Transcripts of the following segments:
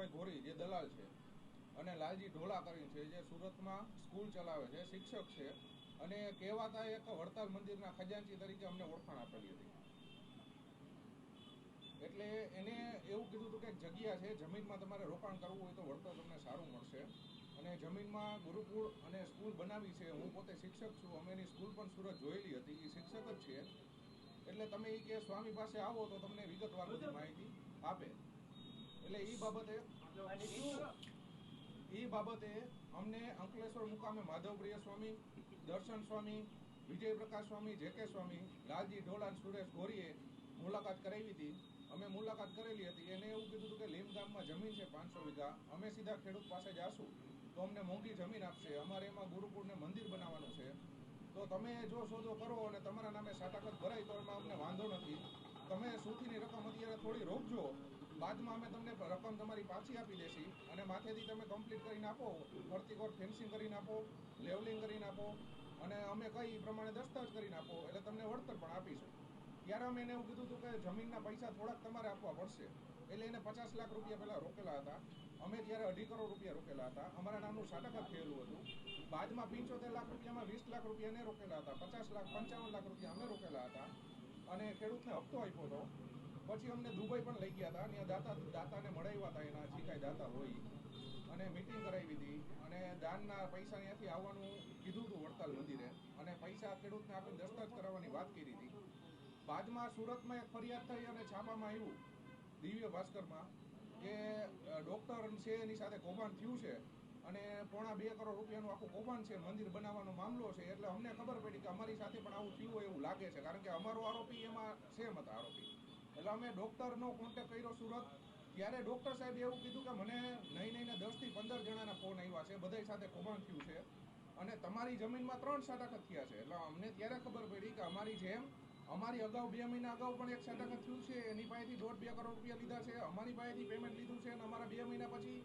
સુરેશભાઈ ગોરી જે દલાલ છે અને લાલજી ઢોલા કરીને છે જે સુરતમાં સ્કૂલ ચલાવે છે, શિક્ષક છે અને કહેવાતા એક વડતાલ મંદિરના ખજાનચી તરીકે અમને ઓળખાણ આપેલી હતી. એટલે એને એવું કીધું હતું કે એક જગ્યા છે, જમીનમાં તમારે રોકાણ કરવું હોય તો વળતર તમને સારું મળશે અને જમીનમાં ગુરુકુળ અને સ્કૂલ બનાવી છે. હું પોતે શિક્ષક છું, અમે એની સ્કૂલ પણ સુરત જોયેલી હતી, એ શિક્ષક જ છે. એટલે તમે એ કે સ્વામી પાસે આવો તો તમને વિગતવાર બધી માહિતી આપે. એટલે એ બાબતે અમને અંકલેશ્વર મુકામે માધવપ્રિય સ્વામી, દર્શન સ્વામી, વિજય પ્રકાશ સ્વામી, જેકે સ્વામી, લાલજી ઢોલા, સુરેશ ગોરીએ મુલાકાત કરાવી હતી. અમે મુલાકાત કરેલી હતી. એને એવું કીધું હતું કે લીમ ગામમાં જમીન છે 500 વીઘા, અમે સીધા ખેડૂત પાસે જાશું તો અમને મોંઘી જમીન આપશે, અમારે એમાં ગુરુકુળને મંદિર બનાવવાનું છે, તો તમે જો સોદો કરો અને તમારા નામે સાટાકત ભરાય તો એમાં અમને વાંધો નથી. તમે સુધીની રકમ અત્યારે થોડી રોકજો, બાદમાં અમે તમને રકમ તમારી પાછી આપી દેશી અને માથેથી તમે કમ્પ્લીટ કરીને આપો, ફરતી કોર ફેન્સિંગ કરીને આપો, લેવલિંગ કરીને આપો અને અમે કઈ પ્રમાણે દસ્તાવેજ કરીને આપો એટલે તમને વળતર પણ આપીશું. ત્યારે અમે એને એવું કીધું હતું કે જમીનના પૈસા થોડાક તમારે આપવા પડશે. એટલે એને 50 લાખ રૂપિયા પહેલા રોકેલા હતા. અમે ત્યારે 2.5 કરોડ રૂપિયા રોકેલા હતા. અમારા નામનું સાટકત થયેલું હતું. બાદમાં 75 લાખ રૂપિયામાં 20 લાખ રૂપિયા એને રોકેલા હતા, 50 લાખ 55 લાખ રૂપિયા અમે રોકેલા હતા અને ખેડૂતને હપ્તો આપ્યો હતો. પછી અમને દુબઈ પણ લઈ ગયા હતા. ત્યાં દાતાને મળાવ્યા હતા, એના જે કાંઈ દાતા હોય અને મિટિંગ કરાવી હતી અને દાનના પૈસા ત્યાંથી આવવાનું કીધું હતું વડતાલ મંદિરે અને પૈસા ખેડૂતને આપણે દસ્તાવેજ કરાવવાની વાત કરી હતી. બાદમાં સુરતમાં એક ફરિયાદ થઈ અને છાપામાં આવ્યું દિવ્ય ભાસ્કરમાં કે ડૉક્ટર છે એની સાથે કૌભાંડ થયું છે અને 1.5 કરોડ રૂપિયાનું આખું કૌભાંડ છે, મંદિર બનાવવાનો મામલો છે. એટલે અમને ખબર પડી કે અમારી સાથે પણ આવું થયું હોય એવું લાગે છે, કારણ કે અમારો આરોપી એમાં સેમ હતા આરોપી. એટલે અમે ડૉક્ટરનો કોન્ટેક્ટ કર્યો સુરત. ત્યારે ડૉક્ટર સાહેબ એવું કીધું કે મને નહીં 10 થી 15 જણાના ફોન આવ્યા છે, બધાય સાથે કૌભાંડ થયું છે અને તમારી જમીનમાં 3 સાટાકત થયા છે. એટલે અમને ત્યારે ખબર પડી કે અમારી જેમ અમારી અગાઉ 2 મહિના અગાઉ પણ એક સાટાકત થયું છે, એની પાસેથી 1.5-2 કરોડ રૂપિયા લીધા છે, અમારી પાસેથી પેમેન્ટ લીધું છે અને અમારા 2 મહિના પછી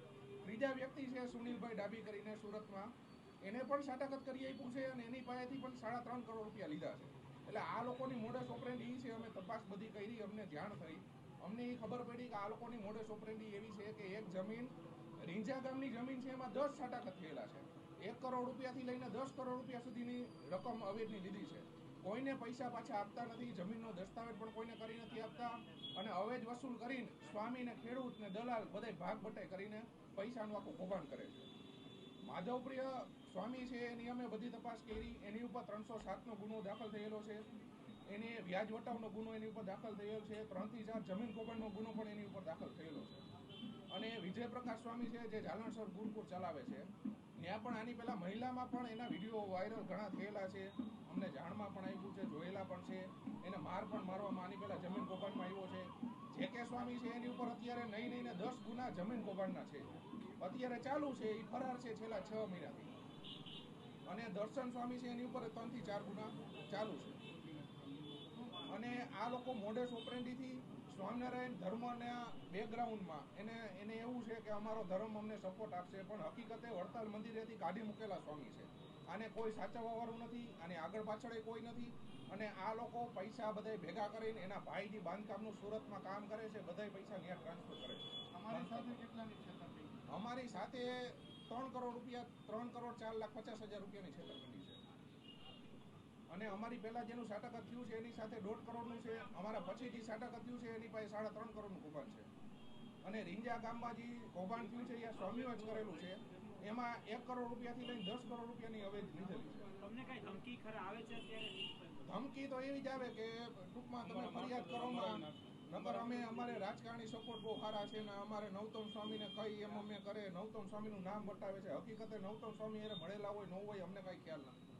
ત્રીજા વ્યક્તિ છે સુનિલભાઈ ડાબી કરીને સુરતમાં, એને પણ સાટાકત કરી આપ્યું છે અને એની પાસેથી પણ 3.5 કરોડ રૂપિયા લીધા છે. એટલે આ લોકોની મોડસ ઓપરેન્ડી એ છે. અમે તપાસ બધી કરી, અમને જાણ થઈ, અમને એ ખબર પડી કે આ લોકોની મોડસ ઓપરેન્ડી એવી છે કે એક જમીન રીંજા ગામની જમીન છે, એમાં 10 સાટાકત થયેલા છે. 1 કરોડ રૂપિયાથી લઈને 10 કરોડ રૂપિયા સુધીની રકમ અવેજની લીધી છે. કોઈને પૈસા પાછા આપતા નથી, જમીનનો દસ્તાવેજ પણ કોઈને કરી નથી આપતા અને અવેજ વસૂલ કરીને સ્વામીને, ખેડૂતને, દલાલ બધાય ભાગ બટાઈ કરીને પૈસાનું આખું કૌભાંડ કરે છે. માધવપ્રિય સ્વામી છે એની અમે બધી તપાસ કરી. એની ઉપર 307નો ગુનો દાખલ થયેલો છે. એને વ્યાજ વટાવનો ગુનો એની ઉપર દાખલ થયેલો છે. 3 થી 4 જમીન કૌભાંડનો ગુનો પણ એની ઉપર દાખલ થયેલો છે. અને વિજય પ્રકાશ સ્વામી છે જે જાલણસર ગુરુકુળ ચલાવે છે, ત્યાં પણ આની પહેલા મહિલામાં પણ એના વિડીયો વાયરલ ઘણા થયેલા છે, અમને જાણમાં પણ આવ્યું છે, જોયેલા પણ છે. એને માર પણ મારવામાં આની પહેલા જમીન કૌભાંડમાં આવ્યો છે. જેકે સ્વામી છે એની ઉપર અત્યારે નહીં 10 ગુના જમીન કૌભાંડના છે, અત્યારે ચાલુ છે, એ ફરાર છે છેલ્લા 6 મહિનાથી. અને દર્શન સ્વામી છે એની ઉપર 3 થી 4 ગુના ચાલુ છે. અને આ લોકો મોડેસ ઓપરેન્ડીથી સ્વામિનારાયણ ધર્મના બેકગ્રાઉન્ડમાં એને એવું છે કે અમારો ધર્મ અમને સપોર્ટ આપશે, પણ હકીકતે વડતાલ મંદિરેથી કાઢી મૂકેલા સ્વામી છે. આને કોઈ સાચવવાવાળું નથી, આને આગળ પાછળ કોઈ નથી. અને આ લોકો પૈસા બધાય ભેગા કરીને એના ભાઈથી બાંધકામનું સુરતમાં કામ કરે છે, બધાય પૈસા ત્યાં ટ્રાન્સફર કરે છે. અમારી સાથે કેટલાની છેતરપિંડી? અમારી સાથે 3 કરોડ રૂપિયા, 3,04,50,000 રૂપિયાની છેતરપિંડી છે. અને અમારી પહેલા જેનું સાટાકત થયું છે એની સાથે 1.5 કરોડનું છે. અમારા પછી જે સાટાકત થયું છે એની પાસે 3.5 કરોડનું કૌભાંડ છે. અને રીંજા ગામમાં જે કૌભાંડ થયું છે એ સ્વામીઓ જ કરેલું છે. એમાં 1 કરોડ રૂપિયાથી લઈને 10 કરોડ રૂપિયાની અવેજ લીધેલી છે. તમને કઈ ધમકી ખરા આવે છે અત્યારે? ધમકી તો એવી જ આવે કે ટૂંકમાં તમે ફરિયાદ કરોમાં, નકર અમારે રાજકારણી સપોર્ટ બહુ સારા છે ને અમારે નવતમ સ્વામીને કઈ એમ અમે કરે, નવતમ સ્વામીનું નામ બતાવે છે. હકીકતે નવતમ સ્વામી એને મળેલા હોય ન હોય અમને કઈ ખ્યાલ નથી.